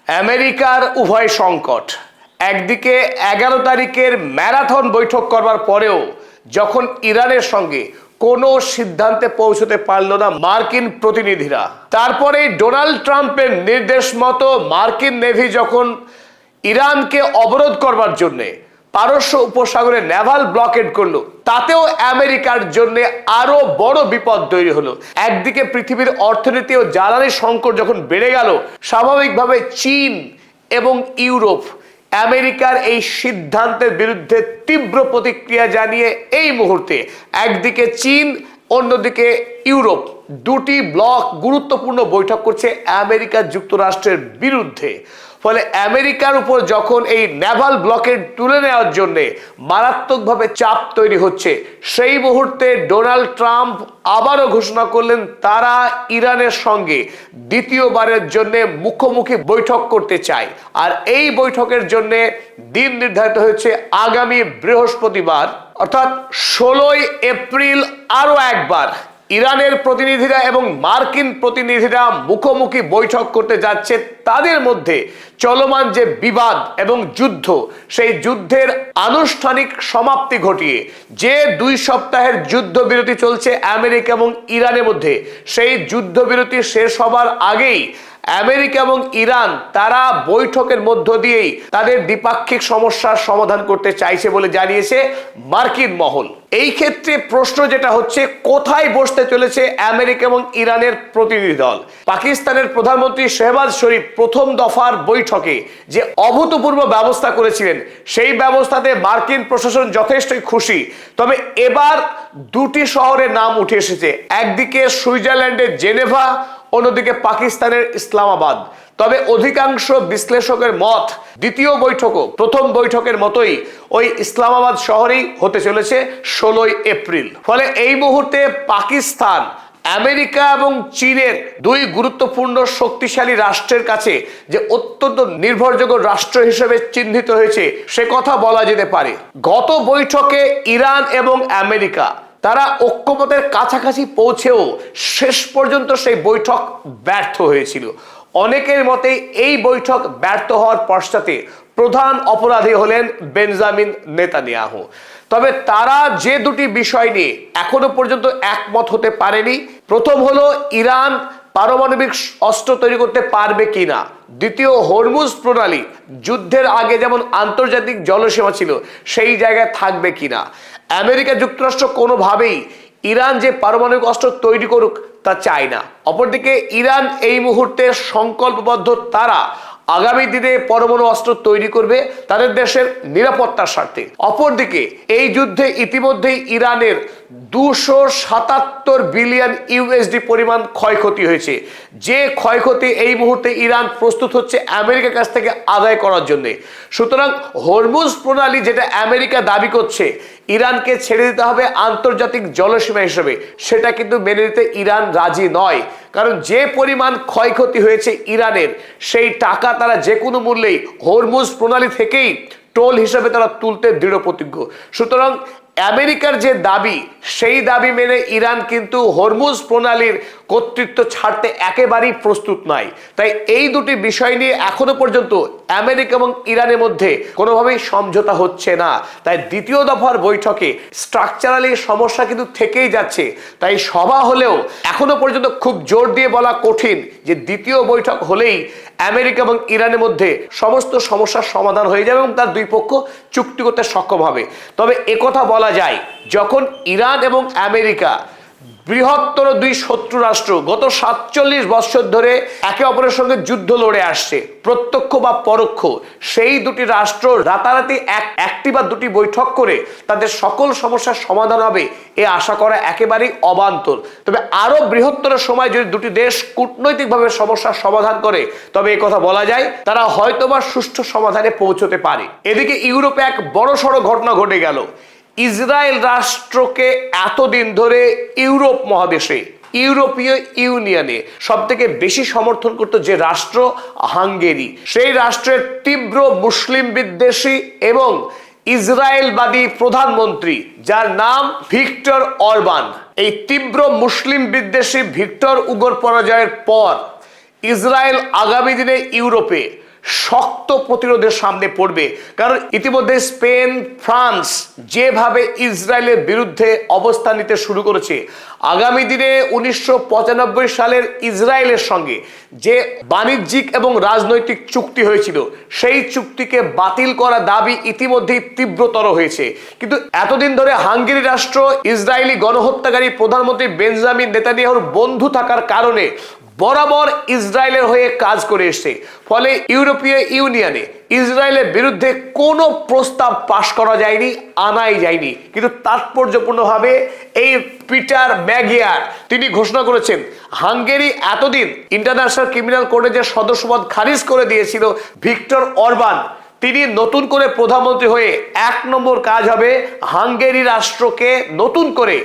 আমেরিকার উভয় সংকট, একদিকে 11 তারিখের ম্যারাথন বৈঠক করবার পরেও যখন ইরানের সঙ্গে কোনো সিদ্ধান্তে পৌঁছতে পারল না মার্কিন প্রতিনিধিরা, তারপরে ডোনাল্ড ট্রাম্পের নির্দেশ মতো মার্কিন নেভি যখন ইরানকে অবরোধ করবার জন্যে পারস্য উপসাগরে নেভাল ব্লকেড করলো, তাতেও আমেরিকার জন্য আরো বড় বিপদ তৈরি হলো। একদিকে পৃথিবীর অর্থনীতি ও জ্বালানি সংকট যখন বেড়ে গেল, স্বাভাবিকভাবে চীন এবং ইউরোপ আমেরিকার এই সিদ্ধান্তের বিরুদ্ধে তীব্র প্রতিক্রিয়া জানিয়ে এই মুহূর্তে একদিকে চীন, অন্যদিকে ইউরোপ, দুটি ব্লক গুরুত্বপূর্ণ বৈঠক করছে আমেরিকা যুক্তরাষ্ট্রের বিরুদ্ধে। ফলে আমেরিকার উপর যখন এই নেভাল ব্লকেড তুলে নেওয়ার জন্য মারাত্মকভাবে চাপ তৈরি হচ্ছে, সেই মুহূর্তে ডোনাল্ড ট্রাম্প আবারও ঘোষণা করলেন তারা ইরানের সঙ্গে দ্বিতীয়বারের জন্য মুখোমুখি বৈঠক করতে চায়। আর এই বৈঠকের জন্য দিন নির্ধারিত হয়েছে আগামী বৃহস্পতিবার, অর্থাৎ 16 এপ্রিল আরও একবার ইরানের প্রতিনিধিরা এবং মার্কিন প্রতিনিধিরা মুখোমুখি বৈঠক করতে যাচ্ছে। তাদের মধ্যে চলমান যে বিবাদ এবং যুদ্ধ, সেই যুদ্ধের আনুষ্ঠানিক সমাপ্তি ঘটিয়ে যে 2 সপ্তাহের যুদ্ধবিরতি চলছে আমেরিকা এবং ইরানের মধ্যে, সেই যুদ্ধবিরতি শেষ হবার আগেই আমেরিকা এবং ইরান তারা বৈঠকের মধ্য দিয়েই তাদের দ্বিপাক্ষিক সমস্যার সমাধান করতে চাইছে বলে জানিয়েছে মার্কিন মহল। এই ক্ষেত্রে প্রশ্ন যেটা হচ্ছে, কোথায় বসতে চলেছে আমেরিকা এবং ইরানের প্রতিনিধি দল? পাকিস্তানের প্রধানমন্ত্রী শেহবাজ শরীফ প্রথম দফার বৈঠকে যে অভূতপূর্ব ব্যবস্থা করেছিলেন, সেই ব্যবস্থাতে মার্কিন প্রশাসন যথেষ্টই খুশি। তবে এবার দুটি শহরের নাম উঠে এসেছে, একদিকে সুইজারল্যান্ডের জেনেভা, অন্যদিকে পাকিস্তানের ইসলামাবাদ। তবে অধিকাংশ বিশ্লেষকের মত, দ্বিতীয় বৈঠকও প্রথম বৈঠকের মতোই ওই ইসলামাবাদ শহরেই হতে চলেছে 16 এপ্রিল। ফলে এই মুহূর্তে পাকিস্তান আমেরিকা এবং চীনের 2 গুরুত্বপূর্ণ শক্তিশালী রাষ্ট্রের কাছে যে অত্যন্ত নির্ভরযোগ্য রাষ্ট্র হিসেবে চিহ্নিত হয়েছে, সে কথা বলা যেতে পারে। গত বৈঠকে ইরান এবং আমেরিকা তারা ঐক্যমতের কাছাকাছি পৌঁছেও শেষ পর্যন্ত সেই বৈঠক ব্যর্থ হয়েছিল। অনেকের মতে এই বৈঠক ব্যর্থ হওয়ার পশ্চাতে প্রধান অপরাধী হলেন বেঞ্জামিন নেতানিয়াহু। তবে তারা যে দুটি বিষয় নিয়ে এখনো পর্যন্ত একমত হতে পারেনি, প্রথম হলো ইরান পারমাণবিক অস্ত্র তৈরি করতে পারবে কিনা, দ্বিতীয় হরমুজ প্রণালী যুদ্ধের আগে যেমন আন্তর্জাতিক জলসীমা ছিল সেই জায়গায় থাকবে কিনা। আমেরিকা যুক্তরাষ্ট্র কোনোভাবেই ইরান যে পারমাণবিক অস্ত্র তৈরি করুক তা চায় না। অপরদিকে ইরান এই মুহূর্তে সংকল্পবদ্ধ তারা আগামী দিনে পরমাণু অস্ত্র তৈরি করবে তাদের দেশের নিরাপত্তার স্বার্থে। অপরদিকে এই যুদ্ধে ইতিমধ্যেই ইরানের 277 বিলিয়ন ইউএসডি পরিমাণ ক্ষয়ক্ষতি হয়েছে, যে ক্ষয়ক্ষতি এই মুহূর্তে ইরান প্রস্তুত হচ্ছে আমেরিকার কাছ থেকে আদায় করার জন্য। সুতরাং হরমুজ প্রণালী যেটা আমেরিকা দাবি করছে ইরানকে ছেড়ে দিতে হবে আন্তর্জাতিক জলসীমা হিসেবে, সেটা কিন্তু মেনে নিতে ইরান রাজি নয়। কারণ যে পরিমাণ ক্ষয়ক্ষতি হয়েছে ইরানের, সেই টাকা তারা যে কোনো মূল্যেই হরমুজ প্রণালী থেকেই টোল হিসেবে তারা তুলতে দৃঢ় প্রতিজ্ঞ। সুতরাং আমেরিকার যে দাবি, সেই দাবি মেনে ইরান কিন্তু হরমুজ প্রণালীর কর্তৃত্ব ছাড়তে একেবারেই প্রস্তুত নয়। তাই এই দুটি বিষয় নিয়ে এখনো পর্যন্ত আমেরিকা এবং ইরানের মধ্যে কোনোভাবেই সমঝোতা হচ্ছে না। তাই দ্বিতীয় দফার বৈঠকে স্ট্রাকচারালি সমস্যা কিন্তু থেকেই যাচ্ছে। তাই সভা হলেও এখনো পর্যন্ত খুব জোর দিয়ে বলা কঠিন যে দ্বিতীয় বৈঠক হলেই আমেরিকা এবং ইরানের মধ্যে সমস্ত সমস্যার সমাধান হয়ে যাবে এবং তার 2 পক্ষ চুক্তি করতে সক্ষম হবে। তবে একথা বলা যায়, যখন ইরান এবং আমেরিকা বৃহত্তর 2 শত্রু রাষ্ট্র গত 47 বছর ধরে একে অপরের সঙ্গে যুদ্ধ লড়ে আসছে, প্রত্যক্ষ বা পরোক্ষ, সেই দুটি রাষ্ট্র রাতারাতি একটি বা দুটি বৈঠক করে তাদের সকল সমস্যার সমাধান হবে এ আশা করা একেবারেই অবান্তর। তবে আরো বৃহত্তর সময় যদি দুটি দেশ কূটনৈতিকভাবে সমস্যার সমাধান করে, তবে এই কথা বলা যায় তারা হয়তোবা সুষ্ঠু সমাধানে পৌঁছতে পারে। এদিকে ইউরোপে এক বড়সড় ঘটনা ঘটে গেল। ইসরায়েল রাষ্ট্রকে এতদিন ধরে ইউরোপ মহাদেশে, ইউরোপীয় ইউনিয়নে সব থেকে বেশি সমর্থন করত যে রাষ্ট্র, হাঙ্গেরি, সেই রাষ্ট্রের তীব্র মুসলিম বিদ্বেষী এবং ইসরায়েলবাদী প্রধানমন্ত্রী, যার নাম ভিক্টর অরবান। এই তীব্র মুসলিম বিদ্বেষী ভিক্টর উগোর পরাজয়ের পর ইসরায়েল আগামী দিনে ইউরোপে শক্ত প্রতিরোধের সামনে পড়বে। কারণ ইতিমধ্যে স্পেন, ফ্রান্স যেভাবে ইসরায়েলের বিরুদ্ধে অবস্থান নিতে শুরু করেছে, আগামী দিনে 1995 সালের ইসরায়েলের সঙ্গে যে বাণিজ্যিক এবং রাজনৈতিক চুক্তি হয়েছিল, সেই চুক্তিকে বাতিল করা দাবি ইতিমধ্যেই তীব্রতর হয়েছে। কিন্তু এতদিন ধরে হাঙ্গেরি রাষ্ট্র ইসরায়েলি গণহত্যাকারী প্রধানমন্ত্রী বেঞ্জামিন নেতানিয়াহুর বন্ধু থাকার কারণে বরাবর ইসরায়েলের হয়ে কাজ করে এসছে। ফলে ইউরোপীয় ইউনিয়নে ইসরায়েলের বিরুদ্ধে কোনো প্রস্তাব পাশ করা যায়নি, আনাই যায়নি। কিন্তু তাৎপর্যপূর্ণভাবে এই পিটার ম্যাগিয়ার তিনি ঘোষণা করেছেন, হাঙ্গেরি এতদিন ইন্টারন্যাশনাল ক্রিমিনাল কোর্টে যে সদস্যপদ খারিজ করে দিয়েছিল ভিক্টর অরবান, তিনি নতুন করে প্রধানমন্ত্রী হয়ে 1 নম্বর কাজ হবে হাঙ্গেরি রাষ্ট্রকে নতুন করে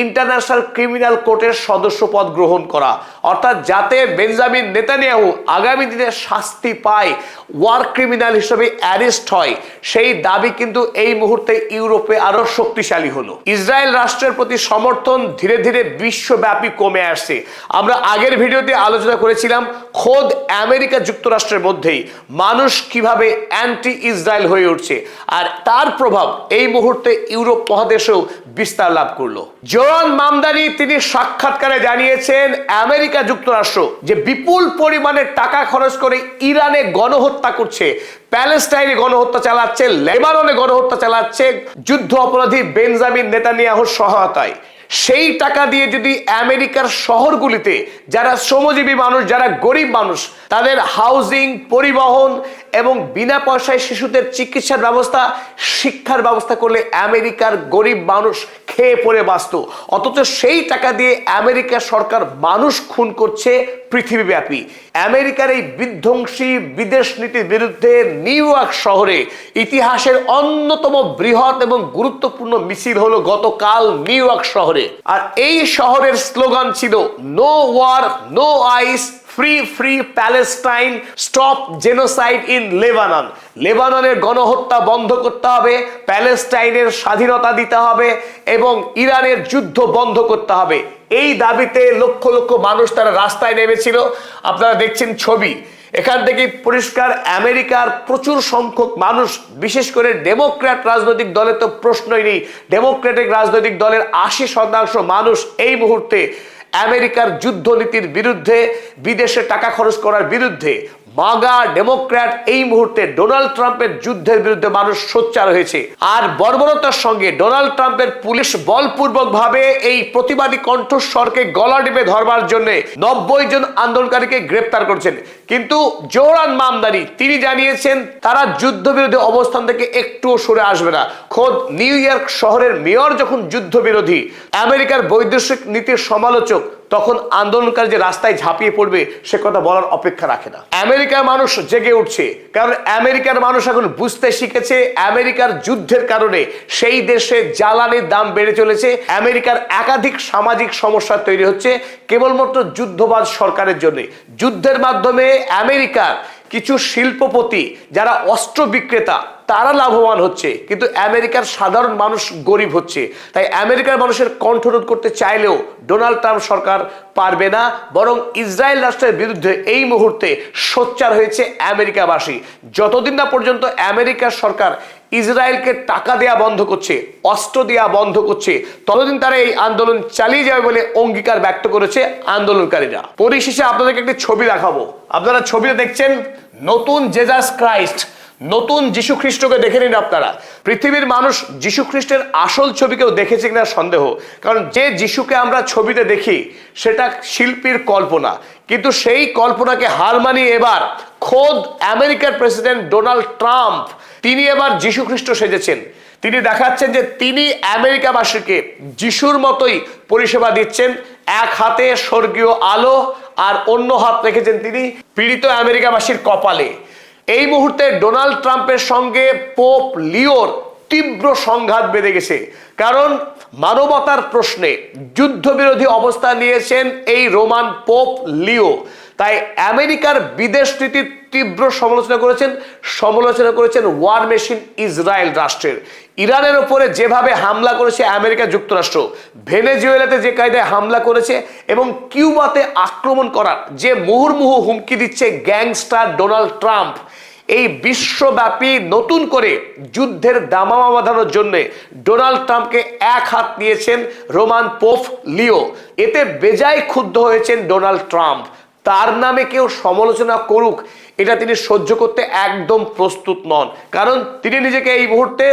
ইন্টারন্যাশনাল ক্রিমিনাল কোর্টের সদস্যপদ গ্রহণ করা। অর্থাৎ যাতে বেঞ্জামিন নেতানিয়াহু আগামী দিনে শাস্তি পায়, ওয়ার ক্রিমিনাল হিসেবে অ্যারেস্ট হয়, সেই দাবি কিন্তু এই মুহূর্তে ইউরোপে আরো শক্তিশালী হলো। ইসরায়েল রাষ্ট্রের প্রতি সমর্থন ধীরে ধীরে বিশ্বব্যাপী কমে আসছে। আমরা আগের ভিডিওতে আলোচনা করেছিলাম খোদ আমেরিকা যুক্তরাষ্ট্রের মধ্যেই মানুষ কিভাবে অ্যান্টি ইসরায়েল হয়ে উঠছে, আর তার প্রভাব এই মুহূর্তে ইউরোপ মহাদেশেও বিস্তার লাভ করলো। জোরান মামদানি তিনি সাক্ষাৎকারে জানিয়েছেন আমেরিকা যুক্তরাষ্ট্র যে বিপুল পরিমাণে টাকা খরচ করে ইরানে গণহত্যা করছে, প্যালেস্টাইনে গণহত্যা চালাচ্ছে, লেবাননে গণহত্যা চালাচ্ছে যুদ্ধ অপরাধী বেঞ্জামিন নেতানিয়াহুর সহায়তায়। সেই টাকা দিয়ে যদি আমেরিকার শহরগুলিতে যারা শ্রমজীবী মানুষ, যারা গরিব মানুষ, তাদের হাউজিং, পরিবহন এবং বিনা পয়সায় শিশুদের চিকিৎসার ব্যবস্থা, শিক্ষার ব্যবস্থা করলে আমেরিকার গরিব মানুষ খেয়ে পড়ে বাঁচত। অথচ সেই টাকা দিয়ে আমেরিকা সরকার মানুষ খুন করছে পৃথিবীব্যাপী। আমেরিকার এই বিধ্বংসী বিদেশ নীতির বিরুদ্ধে নিউ ইয়র্ক শহরে ইতিহাসের অন্যতম বৃহৎ এবং গুরুত্বপূর্ণ মিছিল হলো গতকাল নিউ ইয়র্ক শহরে। আর এই শহরের স্লোগান ছিল no war, no ICE, free free Palestine, stop genocide in Lebanon. লেবাননের গণহত্যা বন্ধ করতে হবে, প্যালেস্টাইনের স্বাধীনতা দিতে হবে এবং ইরানের যুদ্ধ বন্ধ করতে হবে। এই দাবিতে লক্ষ লক্ষ মানুষ তারা রাস্তায় নেমেছিল। আপনারা দেখছেন ছবি, এখান থেকে পরিষ্কার আমেরিকার প্রচুর সংখ্যক মানুষ, বিশেষ করে ডেমোক্র্যাট রাজনৈতিক দলের তো প্রশ্নই নেই, ডেমোক্রেটিক রাজনৈতিক দলের 80% মানুষ এই মুহূর্তে আমেরিকার যুদ্ধনীতির বিরুদ্ধে, বিদেশে টাকা খরচ করার বিরুদ্ধে, মাগা ডেমোক্র্যাট এই মুহূর্তে ডোনাল্ড ট্রাম্পের যুদ্ধের বিরুদ্ধে মানুষ সোচ্চার হয়েছে। আর বর্বরতার সঙ্গে ডোনাল্ড ট্রাম্পের পুলিশ বলপূর্বক ভাবে এই প্রতিবাদী কণ্ঠস্বরকে গলা টিপে ধরবার জন্য 90 জন আন্দোলনকারীকে গ্রেপ্তার করছেন। কিন্তু জোরান মামদানি তিনি জানিয়েছেন তারা যুদ্ধবিরোধী অবস্থান থেকে একটুও সরে আসবে না। খোদ নিউ ইয়র্ক শহরের মেয়র যখন যুদ্ধবিরোধী, আমেরিকার বৈদেশিক নীতির সমালোচক, তখন আন্দোলনকারী যে রাস্তায় ঝাঁপিয়ে পড়বে সে কথা বলার অপেক্ষা রাখে না। আমেরিকার মানুষ জেগে উঠছে, কারণ আমেরিকার মানুষ এখন বুঝতে শিখেছে আমেরিকার যুদ্ধের কারণে সেই দেশে জ্বালানির দাম বেড়ে চলেছে। আমেরিকার একাধিক সামাজিক সমস্যা তৈরি হচ্ছে কেবলমাত্র যুদ্ধবাজ সরকারের জন্য। যুদ্ধের মাধ্যমে আমেরিকার কিছু শিল্পপতি যারা অস্ত্র বিক্রেতা তারা লাভবান হচ্ছে, কিন্তু আমেরিকার সাধারণ মানুষ গরিব হচ্ছে। তাই আমেরিকার মানুষের কণ্ঠরোধ করতে চাইলেও ডোনাল্ড ট্রাম্প সরকার পারবে না, বরং ইসরায়েল রাষ্ট্রের বিরুদ্ধে এই মুহূর্তে সোচ্চার হয়েছে আমেরিকাবাসী। যতদিন না পর্যন্ত আমেরিকার সরকার ইসরায়েলকে টাকা দেয়া বন্ধ করছে, অস্ত্র দেয়া বন্ধ করছে, ততদিন তারা এই আন্দোলন চালিয়ে যাবে বলে অঙ্গীকার ব্যক্ত করেছে আন্দোলনকারীরা। পরিশেষে আপনাদেরকে একটি ছবি দেখাবো। আপনারা ছবিতে দেখছেন নতুন জেসাস ক্রাইস্ট, নতুন যীশু খ্রিস্টকে দেখে নিন আপনারা। পৃথিবীর মানুষ যীশু খ্রিস্টের আসল ছবিকেও দেখেছে কিনা সন্দেহ, কারণ যে যীশুকে আমরা ছবিতে দেখি সেটা শিল্পীর কল্পনা, কিন্তু সেই কল্পনাকে হার মানিয়ে এবার খোদ আমেরিকার প্রেসিডেন্ট ডোনাল্ড ট্রাম্প তিনি এবার যীশু খ্রিস্ট সেজেছেন। তিনি দেখাচ্ছেন যে তিনি আমেরিকাবাসীকে যিশুর মতোই পরিষেবা দিচ্ছেন। এক হাতে স্বর্গীয় আলো আর অন্য হাত রেখেছেন তিনি পীড়িত আমেরিকাবাসীর কপালে। এই মুহূর্তে ডোনাল্ড ট্রাম্পের সঙ্গে পোপ লিওর তীব্র সংঘাত বেঁধে গেছে, কারণ মানবতার প্রশ্নে যুদ্ধবিরোধী অবস্থান নিয়েছেন এই রোমান পোপ লিও। তাই আমেরিকার বিদেশ নীতির তীব্র সমালোচনা করেছেন ওয়ার মেশিন ইসরায়েল রাষ্ট্রের। ইরানের উপরে যেভাবে হামলা করেছে আমেরিকা যুক্তরাষ্ট্র, ভেনেজুয়েলাতে যে কায়দায় হামলা করেছে এবং কিউবাতে আক্রমণ করার যে মুহুর্মুহু হুমকি দিচ্ছে গ্যাংস্টার ডোনাল্ড ট্রাম্প, এই বিশ্বব্যাপী নতুন করে যুদ্ধের দামামা বাঁধানোর জন্য ডোনাল্ড ট্রাম্পকে এক হাত নিয়েছেন রোমান পোপ লিও। এতে বেজায় ক্ষুব্ধ হয়েছেন ডোনাল্ড ট্রাম্প। তার নামে কেউ সমালোচনা করুক, এটা তিনি সহ্য করতে একদম প্রস্তুত নন, কারণ তিনি নিজেকে এই মুহূর্তে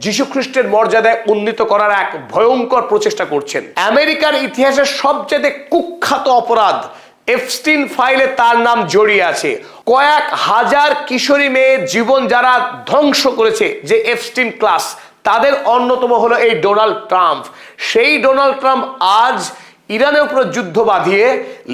যীশু খ্রিস্টের মর্যাদায় উন্নীত করার এক ভয়ঙ্কর প্রচেষ্টা করছেন। আমেরিকার ইতিহাসের সবচেয়ে কুখ্যাত অপরাধ এপস্টিন ফাইলে তার নাম জড়িয়ে আছে। কয়েক হাজার কিশোরী মেয়ের জীবন যারা ধ্বংস করেছে যে এপস্টিন ক্লাস, তাদের অন্যতম হলো এই ডোনাল্ড ট্রাম্প। সেই ডোনাল্ড ট্রাম্প আজ ইরানের উপর যুদ্ধ বাঁধিয়ে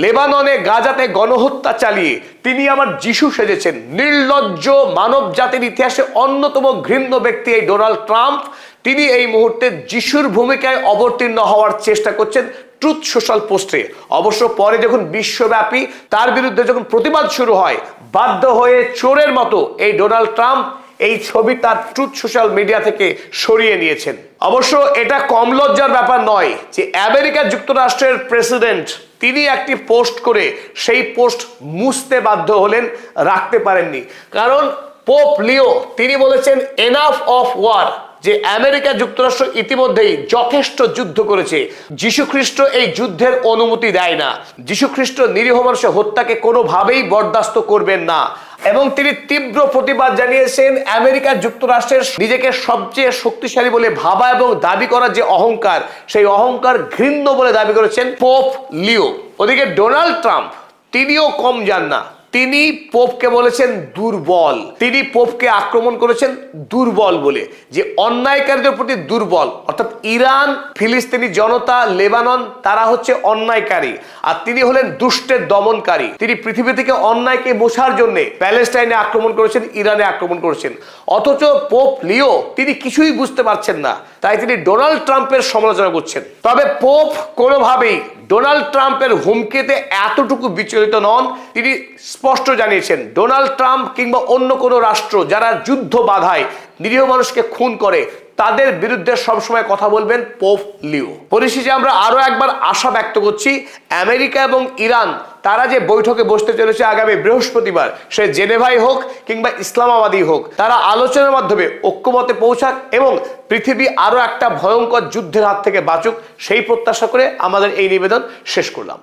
লেবাননে গাজাতে গণহত্যা চালিয়ে তিনি আমার যিশু সেজেছেন। নির্লজ্জ, মানব জাতির ইতিহাসে অন্যতম ঘৃণ্য ব্যক্তি এই ডোনাল্ড ট্রাম্প। তিনি এই মুহূর্তে যিশুর ভূমিকায় অবতীর্ণ হওয়ার চেষ্টা করছেন ট্রুথ সোশ্যাল পোস্টে। অবশ্য পরে যখন বিশ্বব্যাপী তার বিরুদ্ধে যখন প্রতিবাদ শুরু হয়, বাধ্য হয়ে চোরের মতো এই ডোনাল্ড ট্রাম্প এই ছবি তার ট্রুথ সোশ্যাল মিডিয়া থেকে সরিয়ে নিয়েছেন। অবশ্য এটা কম লজ্জার ব্যাপার নয় যে আমেরিকা যুক্তরাষ্ট্রের প্রেসিডেন্ট তিনি একটি পোস্ট করে সেই পোস্ট মুছতে বাধ্য হলেন, রাখতে পারেননি। কারণ পোপ লিও তিনি বলেছেন এনাফ অফ ওয়ার, যে আমেরিকা যুক্তরাষ্ট্র ইতিমধ্যেই যথেষ্ট যুদ্ধ করেছে। যীশু খ্রিস্ট এই যুদ্ধের অনুমতি দেয় না। যীশু খ্রিস্ট নিরীহ মানুষের হত্যাকে কোনোভাবেই বরদাস্ত করবেন না। এবং তিনি তীব্র প্রতিবাদ জানিয়েছেন আমেরিকা যুক্তরাষ্ট্রের নিজেকে সবচেয়ে শক্তিশালী বলে ভাবা এবং দাবি করার যে অহংকার, সেই অহংকার ঘৃণ্য বলে দাবি করেছেন পোপ লিও। ওদিকে ডোনাল্ড ট্রাম্প তিনিও কম যান না। তিনি পোপকে বলেছেন দুর্বল। তিনি পোপকে আক্রমণ করেছেন দুর্বল বলে, যে অন্যায়কারীদের প্রতি দুর্বল, অর্থাৎ ইরান, ফিলিস্তিনি জনতা, লেবানন তারা হচ্ছে অন্যায়কারী, আর তিনি হলেন দুষ্টের দমনকারী। তিনি পৃথিবী থেকে অন্যায়কে মোছার জন্য প্যালেস্টাইনে আক্রমণ করেছেন, ইরানে আক্রমণ করেছেন। অথচ পোপ লিও তিনি কিছুই বুঝতে পারছেন না, তাই তিনি ডোনাল্ড ট্রাম্পের সমালোচনা করছেন। তবে পোপ কোনোভাবেই ডোনাল্ড ট্রাম্পের হুমকিতে এতটুকু বিচলিত নন। তিনি স্পষ্ট জানিয়েছেন ডোনাল্ড ট্রাম্প কিংবা অন্য কোনো রাষ্ট্র যারা যুদ্ধ বাধায়, নিরীহ মানুষকে খুন করে, তাদের বিরুদ্ধে সবসময় কথা বলবেন পোপ লিও। পরিশেষে আমরা আরো একবার আশা ব্যক্ত করছি আমেরিকা এবং ইরান তারা যে বৈঠকে বসতে চলেছে আগামী বৃহস্পতিবার, সে জেনেভাই হোক কিংবা ইসলামাবাদই হোক, তারা আলোচনার মাধ্যমে ঐক্যমতে পৌঁছাক এবং পৃথিবী আরো একটা ভয়ঙ্কর যুদ্ধের হাত থেকে বাঁচুক, সেই প্রত্যাশা করে আমাদের এই নিবেদন শেষ করলাম।